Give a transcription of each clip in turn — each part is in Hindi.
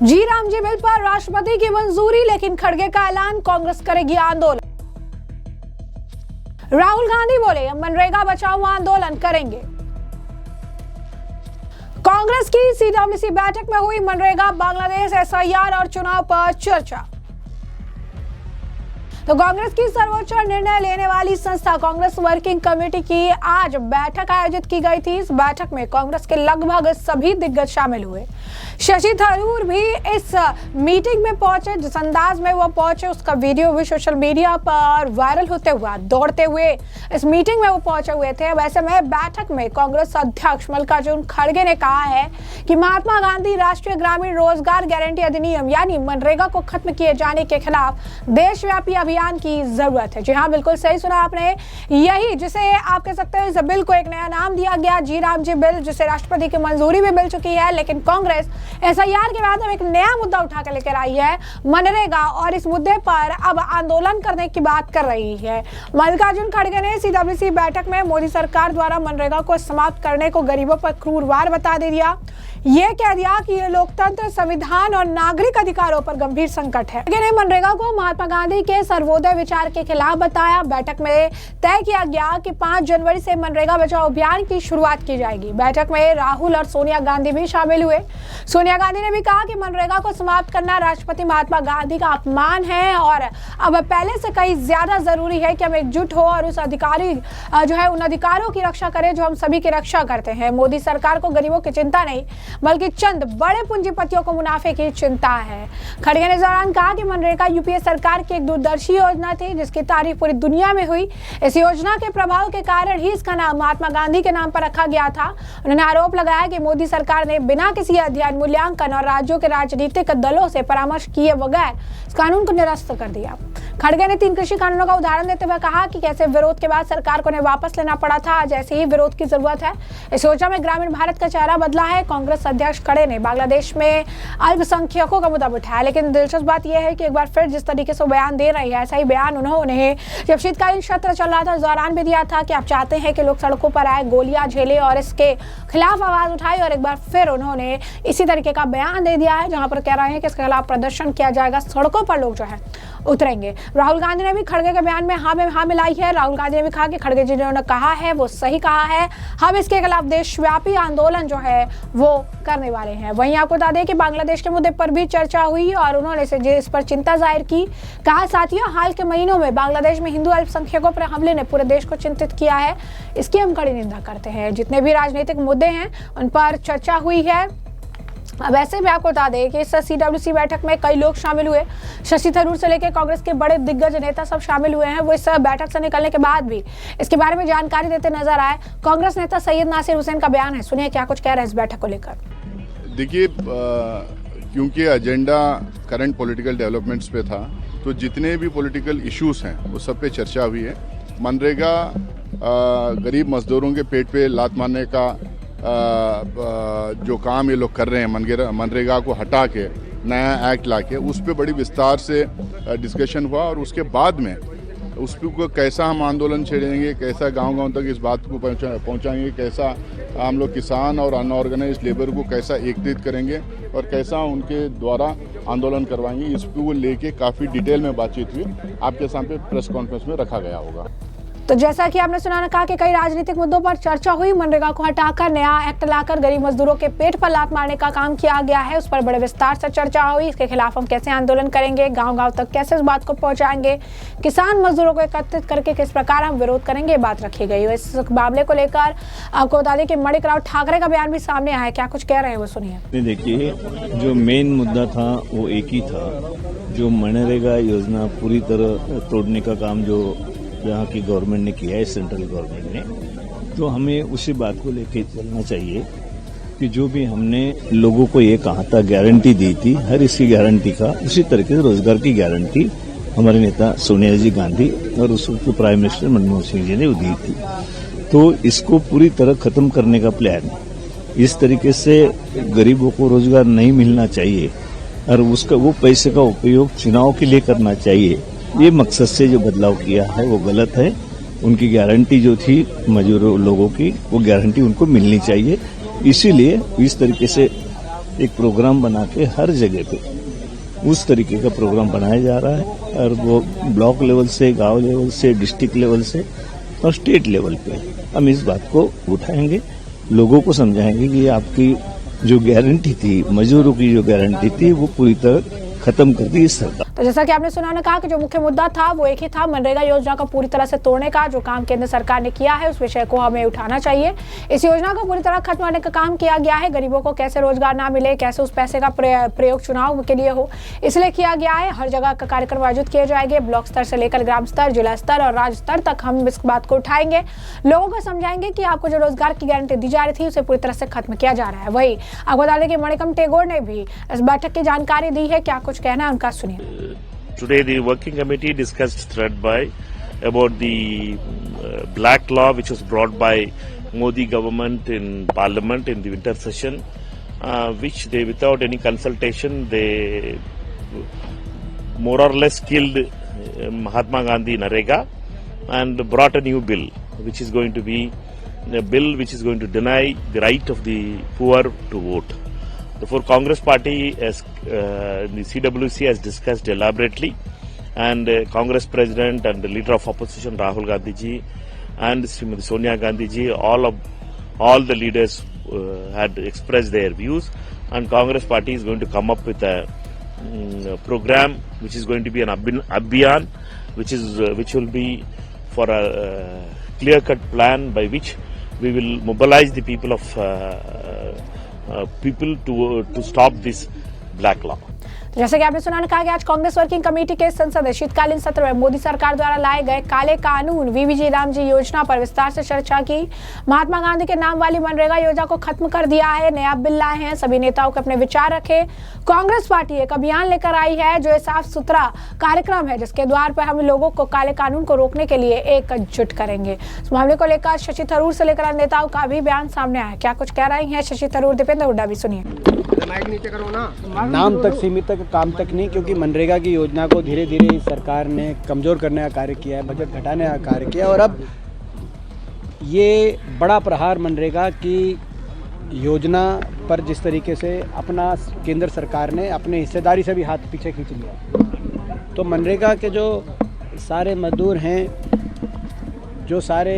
जी राम जी बिल पर राष्ट्रपति की मंजूरी, लेकिन खड़गे का ऐलान, कांग्रेस करेगी आंदोलन। राहुल गांधी बोले हम मनरेगा बचाओ आंदोलन करेंगे। कांग्रेस की सीडब्ल्यूसी बैठक में हुई मनरेगा, बांग्लादेश, एसआईआर और चुनाव पर चर्चा। तो कांग्रेस की सर्वोच्च निर्णय लेने वाली संस्था कांग्रेस वर्किंग कमेटी की आज बैठक आयोजित की गई थी। इस बैठक में कांग्रेस के लगभग सभी दिग्गज शामिल हुए। शशि थरूर भी इस मीटिंग में पहुंचे। जिस अंदाज में वो पहुंचे उसका वीडियो भी सोशल मीडिया पर वायरल होते हुआ, दौड़ते हुए इस मीटिंग में वो पहुंचे हुए थे। वैसे में बैठक में कांग्रेस अध्यक्ष मल्लिकार्जुन खड़गे ने कहा है कि महात्मा गांधी राष्ट्रीय ग्रामीण रोजगार गारंटी अधिनियम यानी मनरेगा को खत्म किए जाने के खिलाफ देशव्यापी अभियान की जरूरत है। जी हाँ, बिल्कुल सही सुना आपने। यही जिसे आप कह सकते हैं, इस बिल को एक नया नाम दिया गया, जी राम जी बिल, जिसे राष्ट्रपति की मंजूरी भी मिल चुकी है। लेकिन कांग्रेस एसआईआर के बाद अब एक नया मुद्दा उठा कर लेकर आई है, मनरेगा, और इस मुद्दे पर अब आंदोलन करने की बात कर रही है। मल्लिकार्जुन खड़गे ने सीडब्ल्यूसी बैठक में मोदी सरकार द्वारा मनरेगा को समाप्त करने को गरीबों पर क्रूर वार बता दिया। ये कह दिया कि ये लोकतंत्र, संविधान और नागरिक अधिकारों पर गंभीर संकट है। खड़गे ने मनरेगा को महात्मा गांधी के सर्वोदय विचार के खिलाफ बताया। बैठक में तय किया गया कि 5 जनवरी से मनरेगा बचाओ अभियान की शुरुआत की जाएगी। बैठक में राहुल और सोनिया गांधी भी शामिल हुए। सोनिया गांधी ने भी कहा कि मनरेगा को समाप्त करना राष्ट्रपति महात्मा गांधी का अपमान है और अब पहले से कहीं ज्यादा जरूरी है कि हम एकजुट हो और उस अधिकारी जो है उन अधिकारों की रक्षा करें जो हम सभी की रक्षा करते हैं। मोदी सरकार को गरीबों की चिंता नहीं बल्कि चंद बड़े पूंजीपतियों को मुनाफे की चिंता है। खड़गे ने इस दौरान कहा कि मनरेगा यूपीए सरकार की एक दूरदर्शी योजना थी जिसकी तारीफ पूरी दुनिया में हुई। इस योजना के प्रभाव के कारण ही इसका नाम महात्मा गांधी के नाम पर रखा गया था। उन्होंने आरोप लगाया कि मोदी सरकार ने बिना किसी अध्ययन, मूल्यांकन और राज्यों के राजनीतिक दलों से परामर्श किए बगैर इस कानून को निरस्त कर दिया। खड़गे ने 3 कृषि कानूनों का उदाहरण देते हुए कहा कि कैसे विरोध के बाद सरकार को उन्हें वापस लेना पड़ा था, आज ऐसे ही विरोध की जरूरत है। इस योजना में ग्रामीण भारत का चेहरा बदला है। कांग्रेस अध्यक्ष खड़गे ने बांग्लादेश में अल्पसंख्यकों का मुद्दा उठाया। लेकिन दिलचस्प बात यह है कि एक बार फिर जिस तरीके से बयान दे रही है, ऐसा ही बयान उन्होंने जब शीतकालीन सत्र चल रहा था उस दौरान भी दिया था कि आप चाहते हैं कि लोग सड़कों पर आए, गोलियां झेले और इसके खिलाफ आवाज उठाई। और एक बार फिर उन्होंने इसी तरीके का बयान दे दिया है जहां पर कह रहे हैं कि इसके खिलाफ प्रदर्शन किया जाएगा, सड़कों पर लोग जो है उतरेंगे। राहुल गांधी ने भी खड़गे के बयान में हाँ में हाँ मिलाई है। राहुल गांधी ने भी कहा कि खड़गे जी ने कहा है वो सही कहा है, हम इसके खिलाफ देशव्यापी आंदोलन जो है वो करने वाले हैं। वहीं आपको बता दें कि बांग्लादेश के मुद्दे पर भी चर्चा हुई और उन्होंने इस पर चिंता जाहिर की। कहा साथियों, हाल के महीनों में बांग्लादेश में हिंदू अल्पसंख्यकों पर हमले ने पूरे देश को चिंतित किया है, इसकी हम कड़ी निंदा करते हैं। जितने भी राजनीतिक मुद्दे हैं उन पर चर्चा हुई है। अब ऐसे भी आपको बता दें कि इस सीडब्ल्यूसी बैठक में कई लोग शामिल हुए। शशि थरूर से लेकर कांग्रेस के बड़े दिग्गज नेता सब शामिल हुए हैं। वो इस बैठक से निकलने के बाद भी इसके बारे में जानकारी देते नजर आए। कांग्रेस नेता सैयद नासिर हुसैन का बयान है, सुनिए क्या कुछ कह रहे हैं इस बैठक को लेकर। देखिए, क्योंकि एजेंडा करंट पॉलिटिकल डेवलपमेंट्स पे था तो जितने भी पॉलिटिकल इश्यूज हैं वो सब पे चर्चा हुई है। मनरेगा गरीब मजदूरों के पेट पे लात मारने का जो काम ये लोग कर रहे हैं, मनरेगा को हटा के नया एक्ट लाके उस पर बड़ी विस्तार से डिस्कशन हुआ। और उसके बाद में उस पर कैसा हम आंदोलन छेड़ेंगे, कैसा गांव-गांव तक इस बात को पहुंचाएंगे, कैसा हम लोग किसान और अनऑर्गेनाइज लेबर को कैसा एकत्रित करेंगे और कैसा उनके द्वारा आंदोलन करवाएंगे, इस को लेके काफ़ी डिटेल में बातचीत हुई। आपके सामने प्रेस कॉन्फ्रेंस में रखा गया होगा। तो जैसा कि आपने सुना, कहा कि कई राजनीतिक मुद्दों पर चर्चा हुई। मनरेगा को हटाकर नया एक्ट लाकर गरीब मजदूरों के पेट पर लात मारने का काम किया गया है, उस पर बड़े विस्तार से चर्चा हुई। इसके खिलाफ हम कैसे आंदोलन करेंगे, गांव-गांव तक कैसे इस बात को पहुंचाएंगे, किसान मजदूरों को एकत्रित करके किस प्रकार हम विरोध करेंगे, ये बात रखी गई है। इस मामले को लेकर आपको बता दें कि माणिकराव ठाकरे का बयान भी सामने आया है। क्या कुछ कह रहे हैं वो सुनिए। देखिए, जो मेन मुद्दा था वो एक ही था, जो मनरेगा योजना पूरी तरह तोड़ने का काम जो यहाँ की गवर्नमेंट ने किया है, सेंट्रल गवर्नमेंट ने, तो हमें उसी बात को लेके चलना चाहिए कि जो भी हमने लोगों को ये कहा था, गारंटी दी थी, हर इसकी गारंटी का उसी तरीके से रोजगार की गारंटी हमारे नेता सोनिया जी गांधी और उस वक्त प्राइम मिनिस्टर मनमोहन सिंह जी ने दी थी। तो इसको पूरी तरह खत्म करने का प्लान, इस तरीके से गरीबों को रोजगार नहीं मिलना चाहिए और उसका वो पैसे का उपयोग चुनाव के लिए करना चाहिए, ये मकसद से जो बदलाव किया है वो गलत है। उनकी गारंटी जो थी मजदूर लोगों की, वो गारंटी उनको मिलनी चाहिए। इसीलिए इस तरीके से एक प्रोग्राम बना के हर जगह पे उस तरीके का प्रोग्राम बनाया जा रहा है और वो ब्लॉक लेवल से, गांव लेवल से, डिस्ट्रिक्ट लेवल से और स्टेट लेवल पे हम इस बात को उठाएंगे, लोगों को समझाएंगे कि आपकी जो गारंटी थी, मजदूरों की जो गारंटी थी, वो पूरी तरह खत्म कर दी इस सरकार। तो जैसा कि आपने सुना ना, कहा कि जो मुख्य मुद्दा था वो एक ही था, मनरेगा योजना को पूरी तरह से तोड़ने का। जो काम केंद्र सरकार ने किया है उस विषय को हमें उठाना चाहिए। इस योजना को पूरी तरह खत्म करने का काम किया गया है। गरीबों को कैसे रोजगार ना मिले, कैसे उस पैसे का प्रयोग चुनाव के लिए हो, इसलिए किया गया है। हर जगह का कार्यक्रम आयोजित किए जाएंगे, ब्लॉक स्तर से लेकर ग्राम स्तर, जिला स्तर और राज्य स्तर तक हम इस बात को उठाएंगे, लोगों को समझाएंगे कि आपको जो रोजगार की गारंटी दी जा रही थी उसे पूरी तरह से खत्म किया जा रहा है। वही आपको बता दें कि मणिकम टेगोर ने भी इस बैठक की जानकारी दी है। क्या कुछ कहना है उनका, सुनिए। Today the working committee discussed thread by about the black law which was brought by Modi government in parliament in the winter session, which they without any consultation they more or less killed Mahatma Gandhi Narega and brought a new bill which is going to be a bill which is going to deny the right of the poor to vote. Therefore, Congress Party, as the CWC, has discussed elaborately, and Congress President and the Leader of Opposition Rahul Gandhi ji and Srimati Sonia Gandhi ji, all the leaders had expressed their views, and Congress Party is going to come up with a program which is going to be an abhiyan, which will be for a clear-cut plan by which we will mobilize the people of people to stop this black law. जैसे कि आपने सुना, कहा कि आज कांग्रेस वर्किंग कमेटी के संसद शीतकालीन सत्र में मोदी सरकार द्वारा लाए गए काले कानून वीवीजी रामजी योजना पर विस्तार से चर्चा की। महात्मा गांधी के नाम वाली मनरेगा योजना को खत्म कर दिया है, नया बिल लाए हैं, सभी नेताओं के अपने विचार रखे। कांग्रेस पार्टी एक अभियान लेकर आई है जो साफ सुथरा कार्यक्रम है, जिसके द्वार पर हम लोगों को काले कानून को रोकने के लिए एकजुट करेंगे। इस मामले को लेकर शशि थरूर से लेकर नेताओं का भी बयान सामने आया। क्या कुछ कह रही है शशि थरूर, दीपेंद्र हुड्डा भी सुनिए। नाम तक सीमित तक, काम तक नहीं, क्योंकि मनरेगा की योजना को धीरे धीरे सरकार ने कमज़ोर करने का कार्य किया है, बजट घटाने का कार्य किया, और अब ये बड़ा प्रहार मनरेगा की योजना पर जिस तरीके से अपना केंद्र सरकार ने अपने हिस्सेदारी से भी हाथ पीछे खींच लिया। तो मनरेगा के जो सारे मजदूर हैं, जो सारे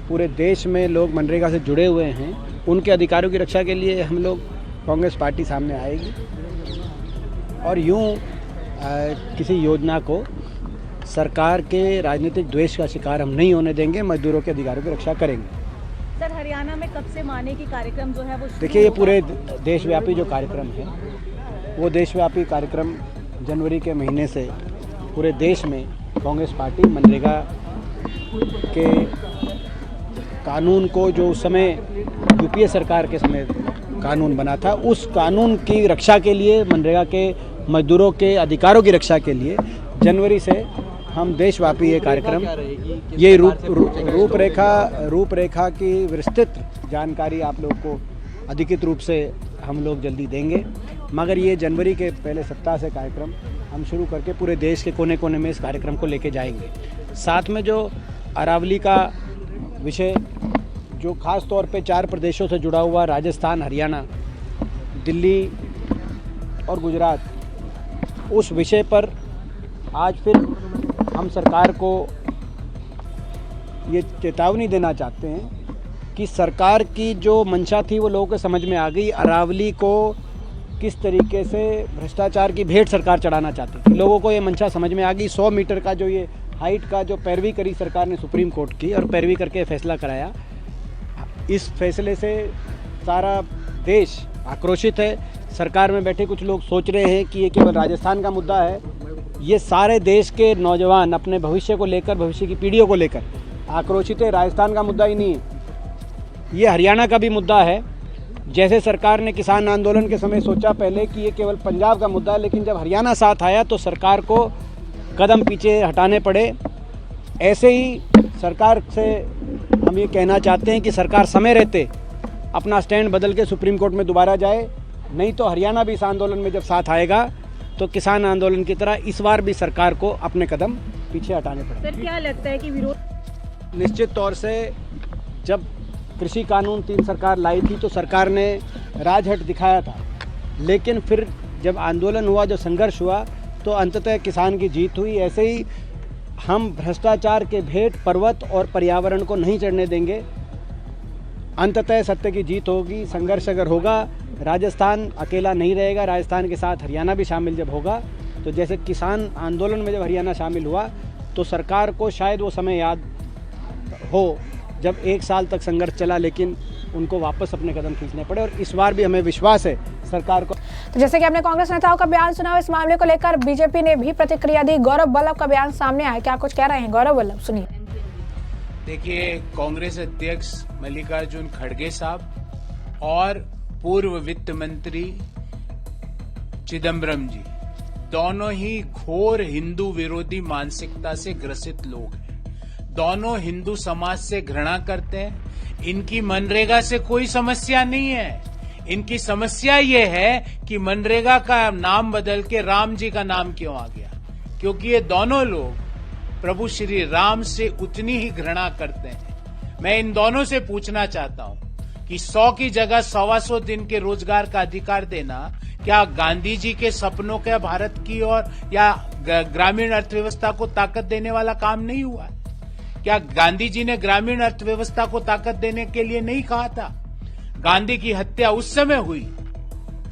पूरे देश में लोग मनरेगा से जुड़े हुए हैं, उनके अधिकारों की रक्षा के लिए हम लोग कांग्रेस पार्टी सामने आएगी और यूं किसी योजना को सरकार के राजनीतिक द्वेष का शिकार हम नहीं होने देंगे, मजदूरों के अधिकारों की रक्षा करेंगे। सर, हरियाणा में कब से माने की कार्यक्रम जो है वो देखिए, ये पूरे देशव्यापी जो कार्यक्रम है वो देशव्यापी कार्यक्रम जनवरी के महीने से पूरे देश में कांग्रेस पार्टी मनरेगा के कानून को, जो उस समय यूपीए सरकार के समय कानून बना था, उस कानून की रक्षा के लिए, मनरेगा के मजदूरों के अधिकारों की रक्षा के लिए जनवरी से हम देशव्यापी ये कार्यक्रम, ये रूपरेखा की विस्तृत जानकारी आप लोग को अधिकृत रूप से हम लोग जल्दी देंगे। मगर ये जनवरी के पहले सप्ताह से कार्यक्रम हम शुरू करके पूरे देश के कोने कोने में इस कार्यक्रम को लेके जाएंगे। साथ में जो अरावली का विषय, जो ख़ास तौर पे 4 प्रदेशों से जुड़ा हुआ, राजस्थान, हरियाणा, दिल्ली और गुजरात, उस विषय पर आज फिर हम सरकार को ये चेतावनी देना चाहते हैं कि सरकार की जो मंशा थी वो लोगों को समझ में आ गई। अरावली को किस तरीके से भ्रष्टाचार की भेंट सरकार चढ़ाना चाहती थी, लोगों को ये मंशा समझ में आ गई। 100 मीटर का जो ये हाइट का जो पैरवी करी सरकार ने सुप्रीम कोर्ट की और पैरवी करके फैसला कराया, इस फैसले से सारा देश आक्रोशित है। सरकार में बैठे कुछ लोग सोच रहे हैं कि ये केवल राजस्थान का मुद्दा है। ये सारे देश के नौजवान अपने भविष्य को लेकर, भविष्य की पीढ़ियों को लेकर आक्रोशित है। राजस्थान का मुद्दा ही नहीं है, ये हरियाणा का भी मुद्दा है। जैसे सरकार ने किसान आंदोलन के समय सोचा पहले कि ये केवल पंजाब का मुद्दा है, लेकिन जब हरियाणा साथ आया तो सरकार को कदम पीछे हटाने पड़े। ऐसे ही सरकार से हम ये कहना चाहते हैं कि सरकार समय रहते अपना स्टैंड बदल के सुप्रीम कोर्ट में दोबारा जाए, नहीं तो हरियाणा भी इस आंदोलन में जब साथ आएगा तो किसान आंदोलन की तरह इस बार भी सरकार को अपने कदम पीछे हटाने पड़े। सर, क्या लगता है कि विरोध? निश्चित तौर से जब कृषि कानून 3 सरकार लाई थी तो सरकार ने राजहट दिखाया था लेकिन फिर जब आंदोलन हुआ, जो संघर्ष हुआ, तो अंततः किसान की जीत हुई। ऐसे ही हम भ्रष्टाचार के भेंट पर्वत और पर्यावरण को नहीं चढ़ने देंगे। अंततः सत्य की जीत होगी। संघर्ष अगर होगा, राजस्थान अकेला नहीं रहेगा, राजस्थान के साथ हरियाणा भी शामिल जब होगा, तो जैसे किसान आंदोलन में जब हरियाणा शामिल हुआ, तो सरकार को शायद वो समय याद हो जब 1 साल तक संघर्ष चला, लेकिन उनको वापस अपने कदम खींचने पड़े। और इस बार भी हमें विश्वास है सरकार को। तो जैसे कि आपने कांग्रेस नेताओं का बयान सुना, इस मामले को लेकर बीजेपी ने भी प्रतिक्रिया दी। गौरव वल्लभ का बयान सामने आया, क्या कुछ कह रहे हैं गौरव वल्लभ, सुनिए। देखिए, कांग्रेस अध्यक्ष मल्लिकार्जुन खड़गे साहब और पूर्व वित्त मंत्री चिदम्बरम जी दोनों ही घोर हिंदू विरोधी मानसिकता से ग्रसित लोग हैं। दोनों हिंदू समाज से घृणा करते हैं। इनकी मनरेगा से कोई समस्या नहीं है। इनकी समस्या ये है कि मनरेगा का नाम बदल के राम जी का नाम क्यों आ गया, क्योंकि ये दोनों लोग प्रभु श्री राम से उतनी ही घृणा करते हैं। मैं इन दोनों से पूछना चाहता हूं कि 100 की जगह 125 दिन के रोजगार का अधिकार देना क्या गांधी जी के सपनों के भारत की ओर या ग्रामीण अर्थव्यवस्था को ताकत देने वाला काम नहीं हुआ? क्या गांधी जी ने ग्रामीण अर्थव्यवस्था को ताकत देने के लिए नहीं कहा था? गांधी की हत्या उस समय हुई।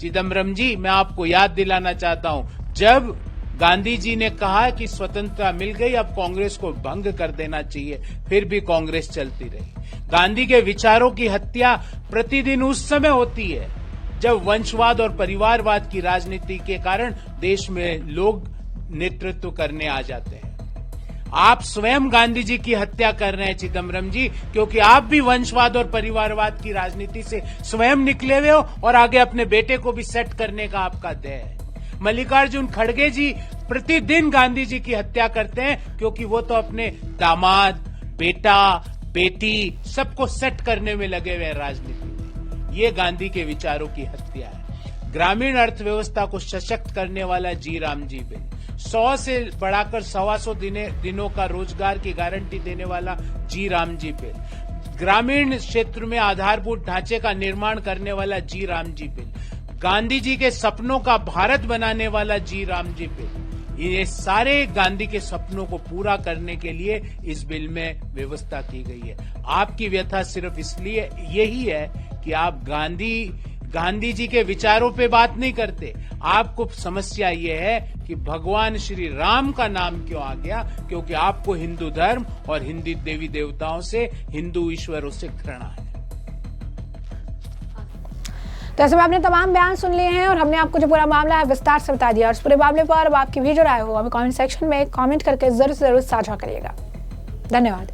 चिदम्बरम जी, मैं आपको याद दिलाना चाहता हूं, जब गांधी जी ने कहा कि स्वतंत्रता मिल गई, अब कांग्रेस को भंग कर देना चाहिए, फिर भी कांग्रेस चलती रही। गांधी के विचारों की हत्या प्रतिदिन उस समय होती है जब वंशवाद और परिवारवाद की राजनीति के कारण देश में लोग नेतृत्व करने आ जाते हैं। आप स्वयं गांधी जी की हत्या कर रहे हैं चिदम्बरम जी, क्योंकि आप भी वंशवाद और परिवारवाद की राजनीति से स्वयं निकले हुए हो और आगे अपने बेटे को भी सेट करने का आपका ध्येय है। मल्लिकार्जुन खड़गे जी प्रतिदिन गांधी जी की हत्या करते हैं, क्योंकि वो तो अपने दामाद, बेटा, बेटी सबको सेट करने में लगे हुए हैं राजनीति में। ये गांधी के विचारों की हत्या है। ग्रामीण अर्थव्यवस्था को सशक्त करने वाला जी राम जी बिल, 100 से बढ़ाकर 125 दिनों का रोजगार की गारंटी देने वाला जी राम जी बिल, ग्रामीण क्षेत्र में आधारभूत ढांचे का निर्माण करने वाला जी राम जी बिल, गांधी जी के सपनों का भारत बनाने वाला जी राम जी बिल, ये सारे गांधी के सपनों को पूरा करने के लिए इस बिल में व्यवस्था की गई है। आपकी व्यथा सिर्फ इसलिए यही है कि आप गांधी जी के विचारों पे बात नहीं करते। आपको समस्या ये है कि भगवान श्री राम का नाम क्यों आ गया, क्योंकि आपको हिंदू धर्म और हिंदू देवी देवताओं से, हिंदू ईश्वरों से घृणा है। तो ऐसे में आपने तमाम बयान सुन लिए हैं और हमने आपको जो पूरा मामला है विस्तार से बता दिया। और इस पूरे मामले पर अब आपकी भी जो राय हो हमें कमेंट सेक्शन में कमेंट करके जरूर साझा करिएगा। धन्यवाद।